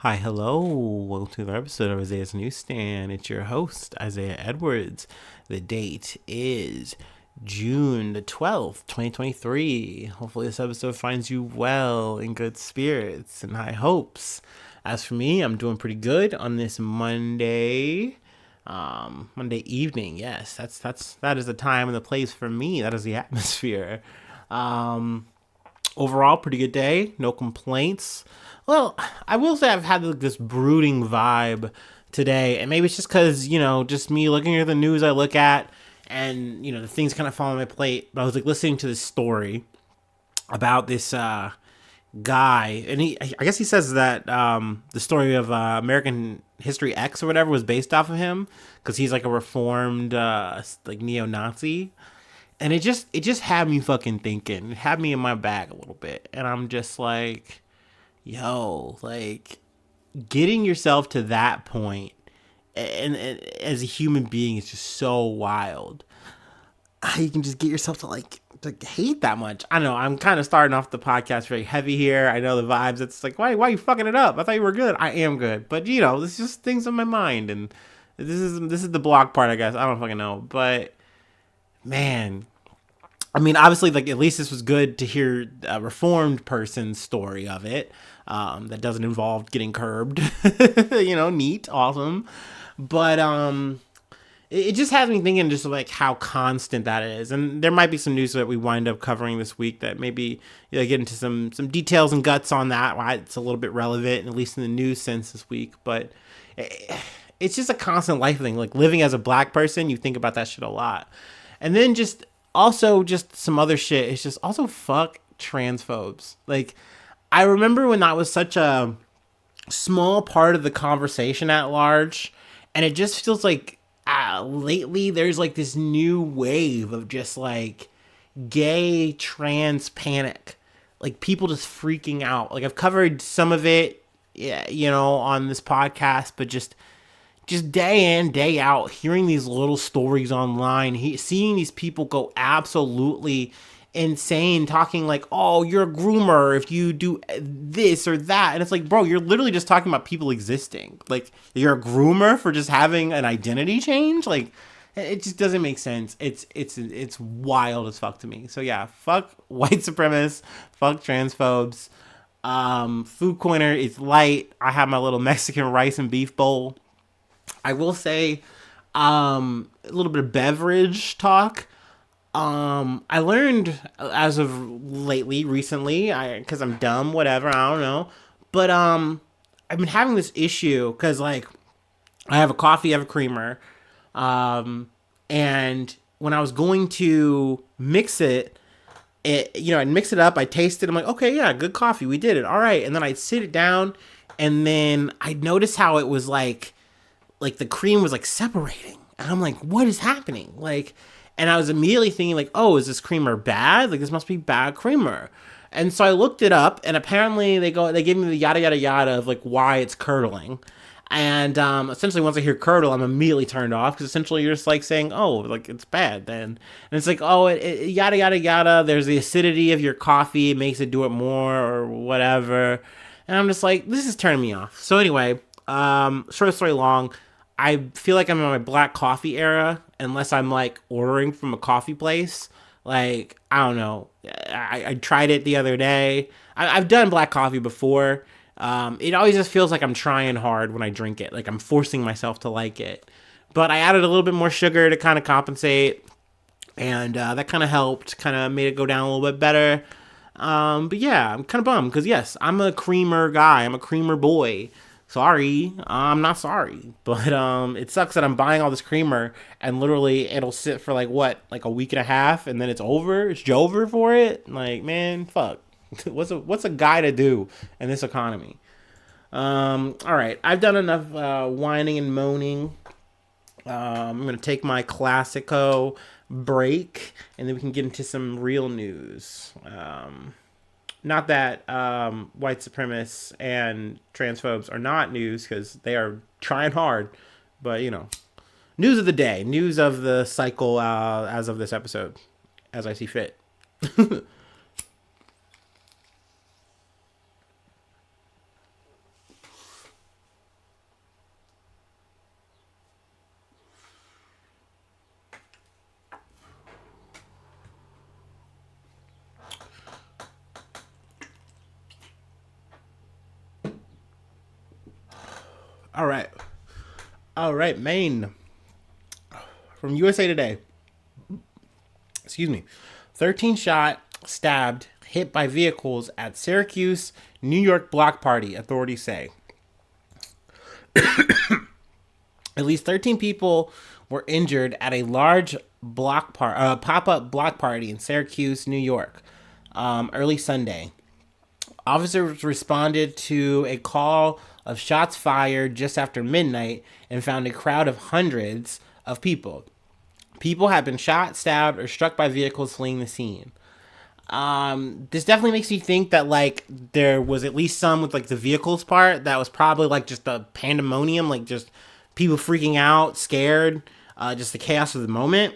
Hi, hello. Welcome to another episode of Isaiah's Newsstand. It's your host, Isaiah Edwards. The date is June the 12th, 2023. Hopefully, this episode finds you well, in good spirits, and high hopes. As for me, I'm doing pretty good on this Monday. Monday evening. Yes, that is the time and the place for me. That is the atmosphere. Um, Overall, pretty good day. No complaints. Well, I will say I've had like this brooding vibe today, and maybe it's just because just me looking at the news I look at, and the things kind of fall on my plate. But I was like listening to this story about this guy, and I guess he says that the story of American History X or whatever was based off of him because he's like a reformed like neo-Nazi, and it just had me fucking thinking. It had me in my bag a little bit, and I'm just like, yo, like getting yourself to that point, and as a human being, is just so wild. How you can just get yourself to hate that much. I know I'm kind of starting off the podcast very heavy here. I know the vibes. It's like, why are you fucking it up? I thought you were good. I am good, but this is just things on my mind, and this is the block part, I guess. I don't fucking know, but man, I mean, obviously, like at least this was good to hear a reformed person's story of it. That doesn't involve getting curbed. Neat, awesome. But it just has me thinking just like how constant that is. And there might be some news that we wind up covering this week that maybe get into some details and guts on that. Why it's a little bit relevant, at least in the news sense this week. But it's just a constant life thing. Like living as a black person, you think about that shit a lot. And then just some other shit. It's just also fuck transphobes. Like I remember when that was such a small part of the conversation at large, and it just feels like lately there's like this new wave of just like gay trans panic, like people just freaking out. Like I've covered some of it, yeah, on this podcast, but just day in day out hearing these little stories online, seeing these people go absolutely insane, talking like, oh, you're a groomer if you do this or that, and it's like, bro, you're literally just talking about people existing. Like you're a groomer for just having an identity change. Like it just doesn't make sense. It's wild as fuck to me. So yeah, fuck white supremacists, fuck transphobes. Food corner is light. I have my little Mexican rice and beef bowl. I will say a little bit of beverage talk. I learned as of recently, because I'm dumb, whatever, I don't know. But I've been having this issue because like I have a coffee, I have a creamer, and when I was going to mix it, I'd mix it up, I taste it, I'm like, okay, yeah, good coffee, we did it, all right, and then I'd sit it down, and then I'd notice how it was like the cream was like separating, and I'm like, what is happening? Like, and I was immediately thinking like, oh, is this creamer bad? Like this must be bad creamer. And so I looked it up, and apparently they gave me the yada yada yada of like why it's curdling. And essentially, once I hear curdle, I'm immediately turned off because essentially you're just like saying, oh, like it's bad then. And it's like, oh, yada yada yada. There's the acidity of your coffee, it makes it do it more or whatever. And I'm just like, this is turning me off. So anyway, short story long, I feel like I'm in my black coffee era unless I'm like ordering from a coffee place. Like, I don't know. I tried it the other day. I've done black coffee before. It always just feels like I'm trying hard when I drink it. Like I'm forcing myself to like it. But I added a little bit more sugar to kind of compensate. And that kind of helped, kind of made it go down a little bit better. But yeah, I'm kind of bummed because, yes, I'm a creamer guy. I'm a creamer boy. Sorry, I'm not sorry, but it sucks that I'm buying all this creamer and literally it'll sit for like what, like a week and a half, and then it's over. It's over for it. Like, man, fuck. What's a guy to do in this economy? All right, I've done enough whining and moaning. I'm gonna take my classico break, and then we can get into some real news. Not that white supremacists and transphobes are not news, because they are trying hard, but news of the day, news of the cycle as of this episode, as I see fit. All right. All right, Maine. From USA Today. Excuse me. 13 shot, stabbed, hit by vehicles at Syracuse, New York block party, authorities say. At least 13 people were injured at a large pop-up block party in Syracuse, New York, early Sunday. Officers responded to a call of shots fired just after midnight and found a crowd of hundreds of people. People have been shot, stabbed, or struck by vehicles fleeing the scene. This definitely makes me think that like there was at least some with like the vehicles part that was probably like just the pandemonium, like just people freaking out, scared, just the chaos of the moment.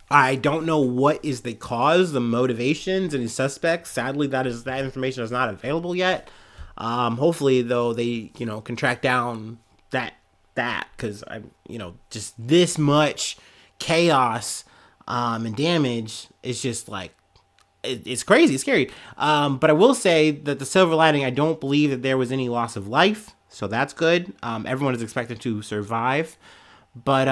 I don't know what is the cause, the motivations, and the suspects. Sadly, that information is not available yet. Hopefully, though, they can track down that because just this much chaos and damage is just like it's crazy, it's scary. But I will say that the silver lining, I don't believe that there was any loss of life, so that's good. Everyone is expected to survive, but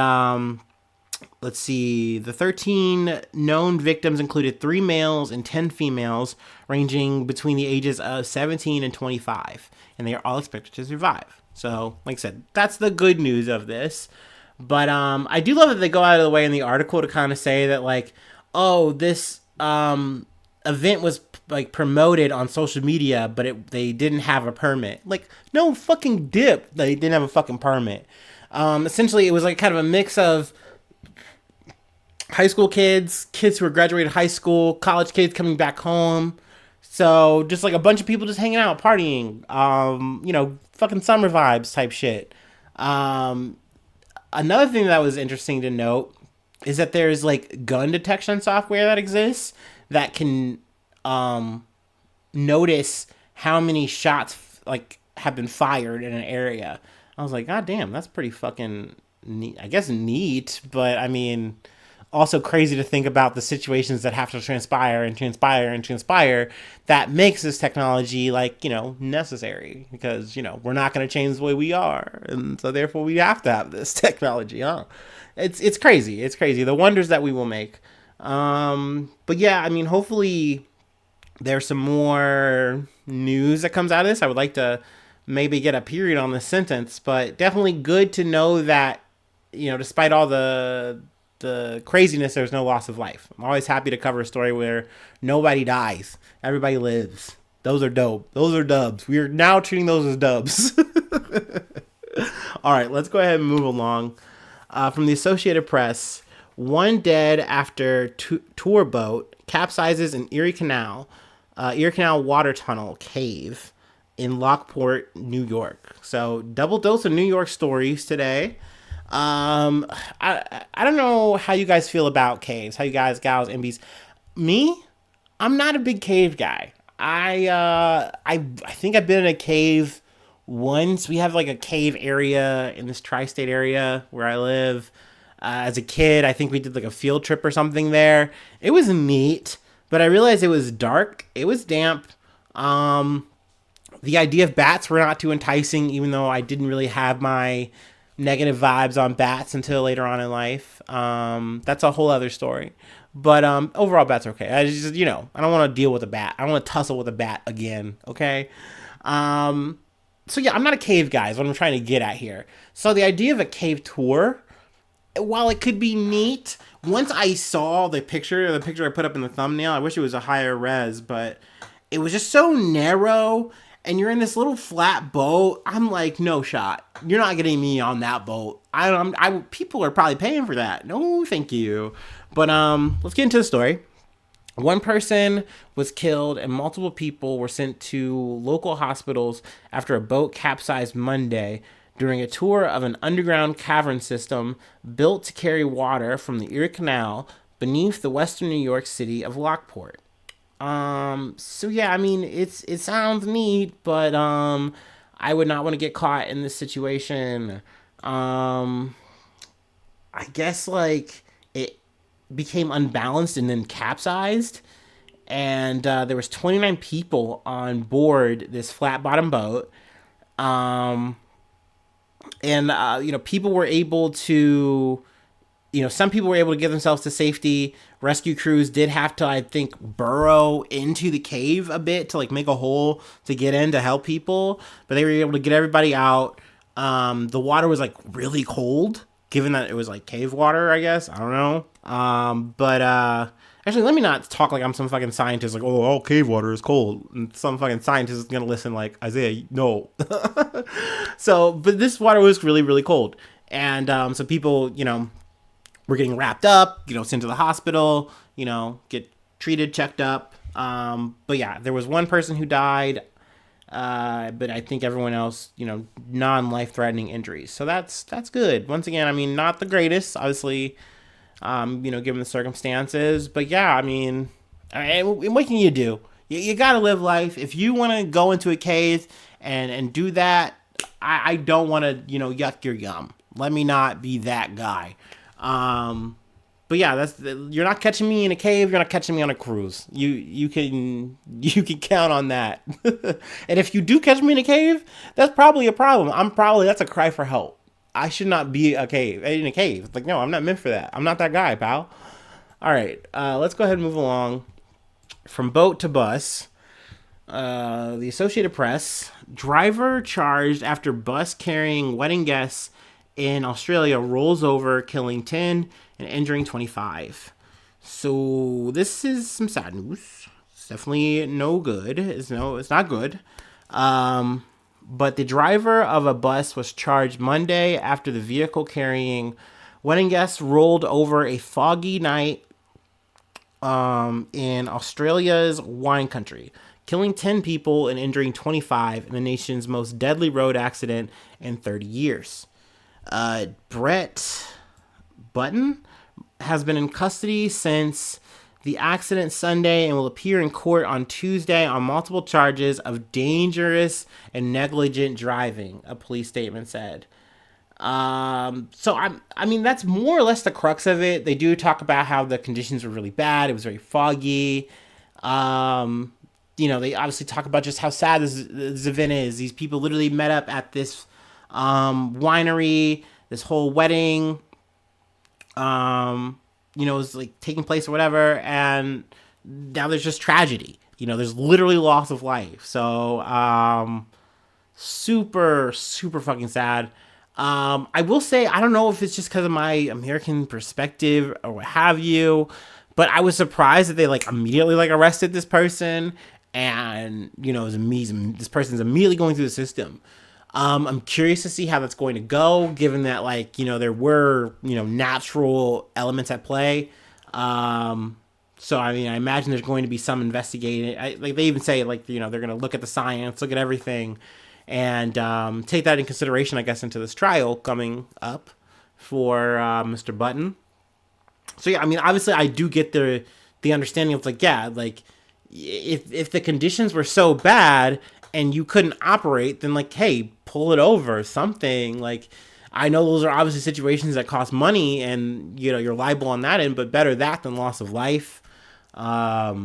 let's see. The 13 known victims included 3 males and 10 females, ranging between the ages of 17 and 25, and they are all expected to survive. So, like I said, that's the good news of this. But I do love that they go out of the way in the article to kind of say that, like, oh, this event was like promoted on social media, but they didn't have a permit. Like, no fucking dip. They didn't have a fucking permit. Essentially, it was like kind of a mix of high school kids who were graduated high school, college kids coming back home. So just like a bunch of people just hanging out, partying, fucking summer vibes type shit. Another thing that was interesting to note is that there's like gun detection software that exists that can notice how many shots like have been fired in an area. I was like, God damn, that's pretty fucking neat. I guess neat, but I mean, also crazy to think about the situations that have to transpire that makes this technology like necessary, because we're not going to change the way we are, and so therefore we have to have this technology. It's crazy, the wonders that we will make. But yeah, I mean, hopefully there's some more news that comes out of this. I would like to maybe get a period on this sentence, but definitely good to know that despite all the craziness, there's no loss of life. I'm always happy to cover a story where nobody dies, everybody lives. Those are dope. Those are dubs. We are now treating those as dubs. All right, let's go ahead and move along. From the Associated Press, one dead after tour boat capsizes in Erie Canal water tunnel cave in Lockport, New York. So double dose of New York stories today. I don't know how you guys feel about caves. How you guys, gals, MBs. Me, I'm not a big cave guy. I think I've been in a cave once. We have like a cave area in this tri-state area where I live. As a kid, I think we did like a field trip or something there. It was neat, but I realized it was dark. It was damp. The idea of bats were not too enticing, even though I didn't really have my negative vibes on bats until later on in life. That's a whole other story. But overall, bats are okay. I just, I don't want to deal with a bat. I don't want to tussle with a bat again, okay? So yeah, I'm not a cave guy is what I'm trying to get at here. So the idea of a cave tour, while it could be neat, once I saw the picture I put up in the thumbnail, I wish it was a higher res, but it was just so narrow, and you're in this little flat boat. I'm like, no shot. You're not getting me on that boat. People are probably paying for that. No, thank you. But let's get into the story. One person was killed and multiple people were sent to local hospitals after a boat capsized Monday during a tour of an underground cavern system built to carry water from the Erie Canal beneath the western New York city of Lockport. So yeah, I mean, it sounds neat, but I would not want to get caught in this situation. I guess like it became unbalanced and then capsized, and there was 29 people on board this flat bottom boat. And people were able to, some people were able to get themselves to safety. Rescue crews did have to, I think, burrow into the cave a bit to like make a hole to get in to help people, but they were able to get everybody out. The water was like really cold, given that it was like cave water, I guess. I don't know. But actually, let me not talk like I'm some fucking scientist, like, oh, all cave water is cold. And some fucking scientist is going to listen like, Isaiah, no. So, but this water was really, really cold. And so people, were getting wrapped up, sent to the hospital, get treated, checked up. But yeah, there was one person who died. But I think everyone else, non-life-threatening injuries. So that's good. Once again, I mean, not the greatest, obviously, given the circumstances. But yeah, I mean, what can you do? You got to live life. If you want to go into a cave and do that, I don't want to, yuck your yum. Let me not be that guy. But yeah, you're not catching me in a cave. You're not catching me on a cruise. You can count on that. And if you do catch me in a cave, that's probably a problem. That's a cry for help. I should not be in a cave. Like, no, I'm not meant for that. I'm not that guy, pal. All right, let's go ahead and move along from boat to bus. The Associated Press: driver charged after bus carrying wedding guests in Australia rolls over, killing 10 and injuring 25. So this is some sad news. It's definitely no good. It's not good. But the driver of a bus was charged Monday after the vehicle carrying wedding guests rolled over a foggy night in Australia's wine country, killing 10 people and injuring 25 in the nation's most deadly road accident in 30 years. Brett Button has been in custody since the accident Sunday and will appear in court on Tuesday on multiple charges of dangerous and negligent driving, a police statement said. So I mean, that's more or less the crux of it. They do talk about how the conditions were really bad. It was very foggy. They obviously talk about just how sad this event is. These people literally met up at this winery, this whole wedding, was like taking place or whatever, and now there's just tragedy. There's literally loss of life. So, super, super fucking sad. I will say, I don't know if it's just because of my American perspective or what have you, but I was surprised that they like immediately like arrested this person, and this person's immediately going through the system. I'm curious to see how that's going to go, given that there were natural elements at play. So I mean, I imagine there's going to be some investigating. They even say they're going to look at the science, look at everything, and take that in consideration, I guess, into this trial coming up for Mr. Button. So yeah, I mean, obviously, I do get the understanding of if the conditions were so bad and you couldn't operate, then hey, pull it over, something. I know those are obviously situations that cost money, and you're liable on that end, but better that than loss of life. Yeah,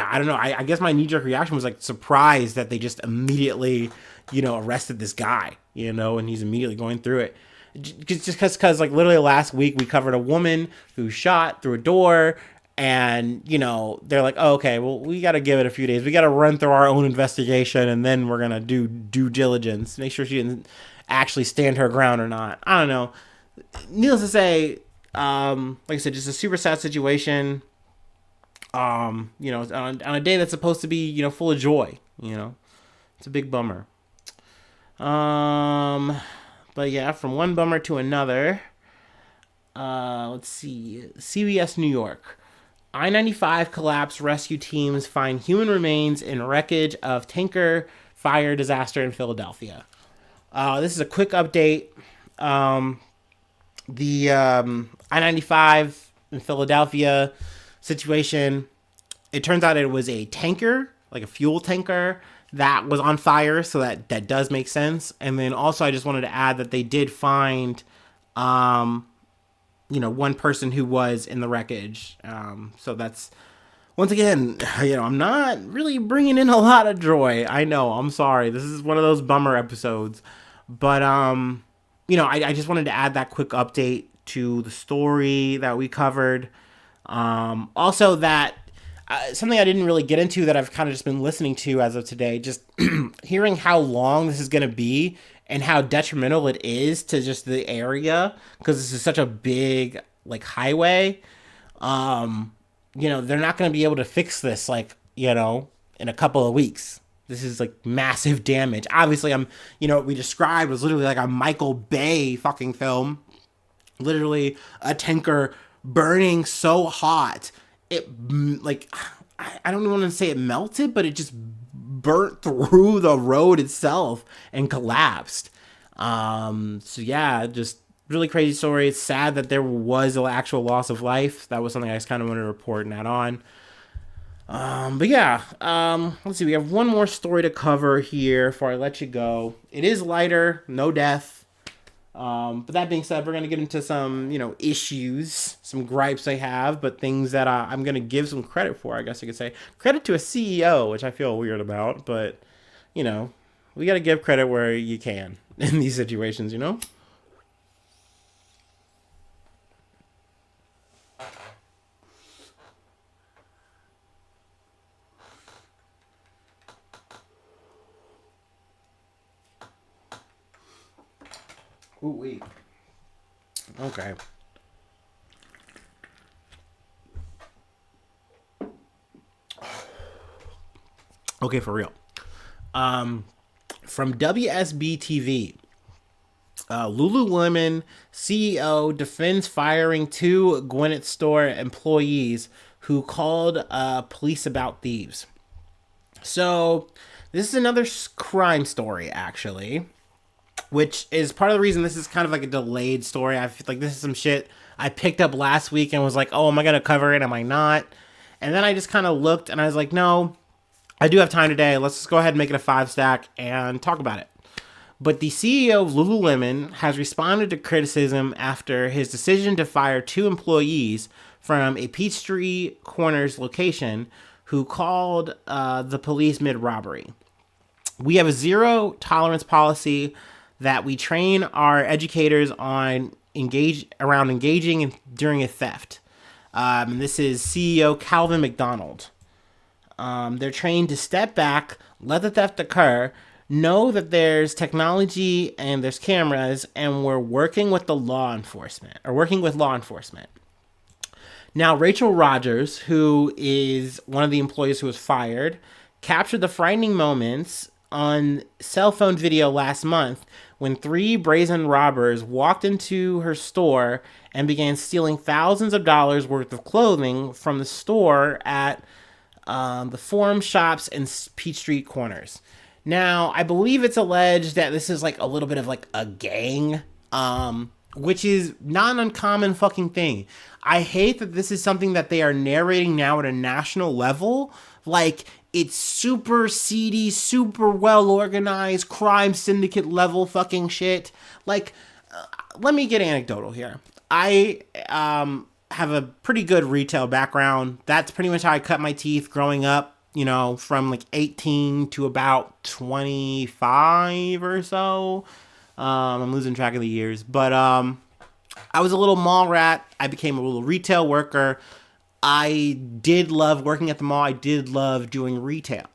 I don't know. I guess my knee-jerk reaction was surprised that they just immediately, arrested this guy, and he's immediately going through it. Just because literally last week we covered a woman who shot through a door, and they're like, oh, okay, well, we got to give it a few days. We got to run through our own investigation, and then we're gonna do due diligence, make sure she didn't actually stand her ground or not. I don't know. Needless to say, like I said, just a super sad situation. On a day that's supposed to be full of joy. It's a big bummer. But yeah, from one bummer to another. Let's see. CBS New York. I-95 collapse, rescue teams find human remains in wreckage of tanker fire disaster in Philadelphia. This is a quick update. The I-95 in Philadelphia situation, it turns out it was a tanker, like a fuel tanker, that was on fire, so that does make sense. And then also I just wanted to add that they did find one person who was in the wreckage. So that's, once again, I'm not really bringing in a lot of joy. I know, I'm sorry. This is one of those bummer episodes. But I just wanted to add that quick update to the story that we covered. Also, that something I didn't really get into that I've kind of just been listening to as of today, just hearing how long this is going to be and how detrimental it is to just the area because this is such a big like highway. They're not going to be able to fix this in a couple of weeks. This is like massive damage. Obviously, what we described was literally like a Michael Bay fucking film. Literally a tanker burning so hot. It like, I don't even want to say it melted, but it just burnt through the road itself and collapsed. So yeah, just really crazy story. It's sad that there was an actual loss of life. That was something I just kind of wanted to report and add on. But yeah, let's see. We have one more story to cover here before I let you go. It is lighter, no death. But that being said, we're going to get into some, issues, some gripes I have, but things that I'm going to give some credit for, I guess you could say. Credit to a CEO, which I feel weird about, but, we got to give credit where you can in these situations, Ooh, wait. Okay. Okay, for real. From WSB TV, Lululemon CEO defends firing two Gwinnett store employees who called police about thieves. So, this is another crime story, actually, which is part of the reason this is kind of like a delayed story. I feel like this is some shit I picked up last week and was like, oh, am I going to cover it? Am I not? And then I just kind of looked and I was like, no, I do have time today. Let's just go ahead and make it a 5-stack and talk about it. But the CEO of Lululemon has responded to criticism after his decision to fire two employees from a Peachtree Corners location who called the police mid-robbery. We have a zero tolerance policy that we train our educators on engaging during a theft. And this is CEO Calvin McDonald. They're trained to step back, let the theft occur, know that there's technology and there's cameras, and we're working with law enforcement. Now, Rachel Rogers, who is one of the employees who was fired, captured the frightening moments on cell phone video last month when three brazen robbers walked into her store and began stealing thousands of dollars worth of clothing from the store at the Forum Shops and Peachtree Corners. Now, I believe it's alleged that this is like a little bit of like a gang, which is not an uncommon fucking thing. I hate that this is something that they are narrating now at a national level. Like, it's super seedy, super well organized, crime syndicate level fucking shit. Like, let me get anecdotal here. I have a pretty good retail background. That's pretty much how I cut my teeth growing up, from like 18 to about 25 or so. I'm losing track of the years. But I was a little mall rat. I became a little retail worker. I did love working at the mall. I did love doing retail.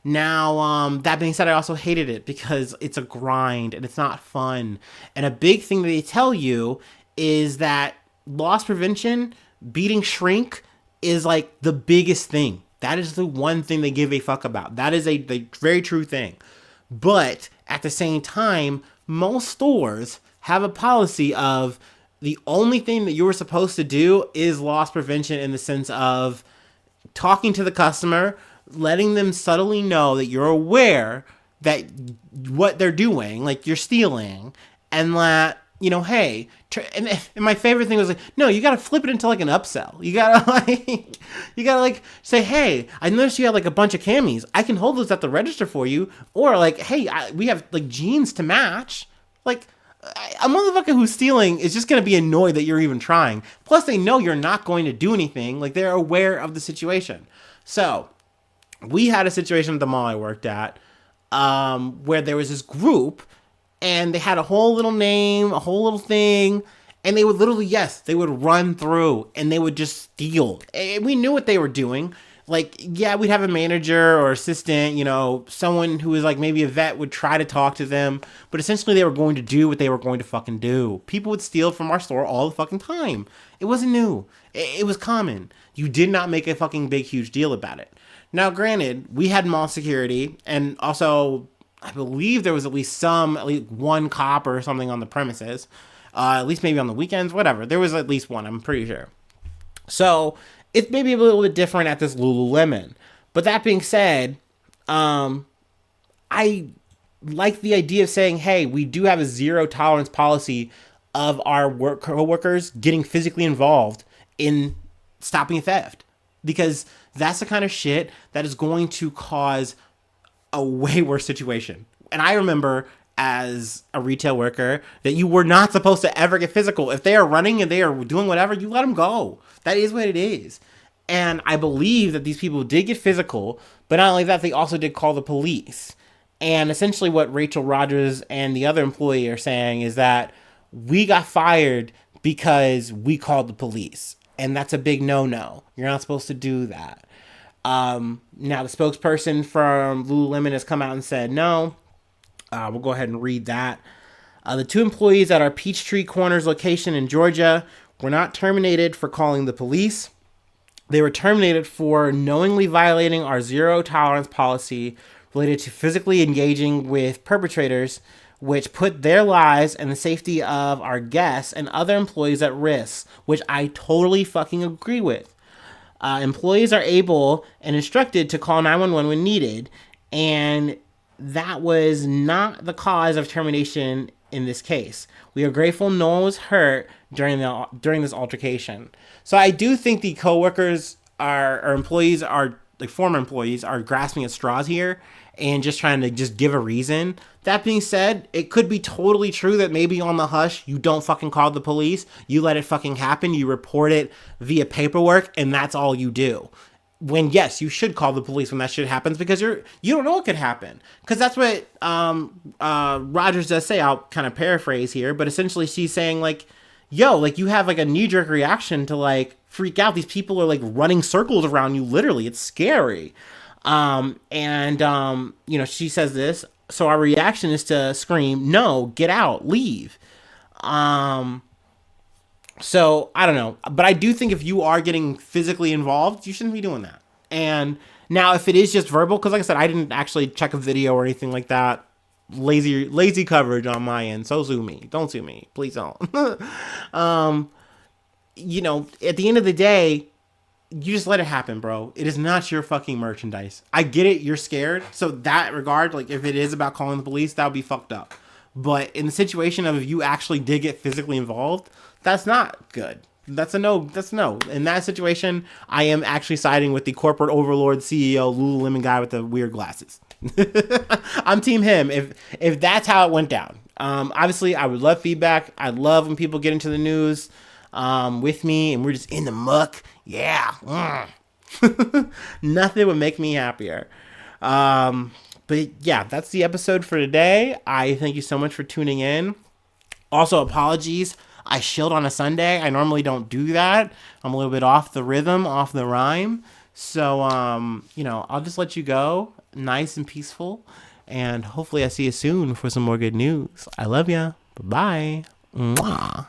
Now, that being said, I also hated it because it's a grind and it's not fun. And a big thing that they tell you is that loss prevention, beating shrink, is like the biggest thing. That is the one thing they give a fuck about. That is the very true thing. But at the same time, most stores have a policy of the only thing that you're supposed to do is loss prevention in the sense of talking to the customer, letting them subtly know that you're aware that what they're doing, like you're stealing, and that, hey, and my favorite thing was like, no, you got to flip it into like an upsell. You got to say, hey, I noticed you have like a bunch of camis. I can hold those at the register for you. Or like, hey, we have like jeans to match. Like, a motherfucker who's stealing is just going to be annoyed that you're even trying. Plus, they know you're not going to do anything. Like, they're aware of the situation. So, we had a situation at the mall I worked at where there was this group, and they had a whole little name, a whole little thing, and they would literally, yes, they would run through and they would just steal. And we knew what they were doing. Like, yeah, we'd have a manager or assistant, someone who was like maybe a vet would try to talk to them, but essentially they were going to do what they were going to fucking do. People would steal from our store all the fucking time. It wasn't new. It was common. You did not make a fucking big, huge deal about it. Now, granted, we had mall security, and also I believe there was at least one cop or something on the premises, at least maybe on the weekends, whatever. There was at least one, I'm pretty sure. So it's maybe a little bit different at this Lululemon. But that being said, I like the idea of saying, hey, we do have a zero tolerance policy of our coworkers getting physically involved in stopping theft. Because that's the kind of shit that is going to cause a way worse situation. And I remember as a retail worker that you were not supposed to ever get physical. If they are running and they are doing whatever, you let them go. That is what it is. And I believe that these people did get physical, but not only that, they also did call the police. And essentially what Rachel Rogers and the other employee are saying is that we got fired because we called the police. And that's a big no-no. You're not supposed to do that. Now, the spokesperson from Lululemon has come out and said no. We'll go ahead and read that. The two employees at our Peachtree Corners location in Georgia were not terminated for calling the police. They were terminated for knowingly violating our zero tolerance policy related to physically engaging with perpetrators, which put their lives and the safety of our guests and other employees at risk, which I totally fucking agree with. Employees are able and instructed to call 911 when needed, and that was not the cause of termination in this case. We are grateful no one was hurt during this altercation. So I do think the coworkers or employees are, like former employees, are grasping at straws here and just trying to just give a reason. That being said, it could be totally true that maybe on the hush, you don't fucking call the police. You let it fucking happen. You report it via paperwork, and that's all you do. When, yes, you should call the police when that shit happens, because you don't know what could happen. Because that's what Rogers does say. I'll kind of paraphrase here, but essentially she's saying, like, yo, like, you have like a knee-jerk reaction to like freak out. These people are like running circles around you, literally. It's scary. She says this. So our reaction is to scream, no, get out, leave. So I don't know, but I do think if you are getting physically involved, you shouldn't be doing that. And now if it is just verbal, because like I said, I didn't actually check a video or anything like that. Lazy coverage on my end. So sue me. Don't sue me. Please don't. At the end of the day, you just let it happen, bro. It is not your fucking merchandise. I get it. You're scared. So that regard, like if it is about calling the police, that would be fucked up. But in the situation of if you actually did get physically involved, that's not good. That's a no. That's no. In that situation, I am actually siding with the corporate overlord CEO Lululemon guy with the weird glasses. I'm team him if that's how it went down. Obviously, I would love feedback. I love when people get into the news with me and we're just in the muck. Yeah. Nothing would make me happier. But yeah, that's the episode for today. I thank you so much for tuning in. Also, apologies. I shilled on a Sunday. I normally don't do that. I'm a little bit off the rhythm, off the rhyme. So, I'll just let you go. Nice and peaceful. And hopefully I see you soon for some more good news. I love ya. Bye-bye. Mwah.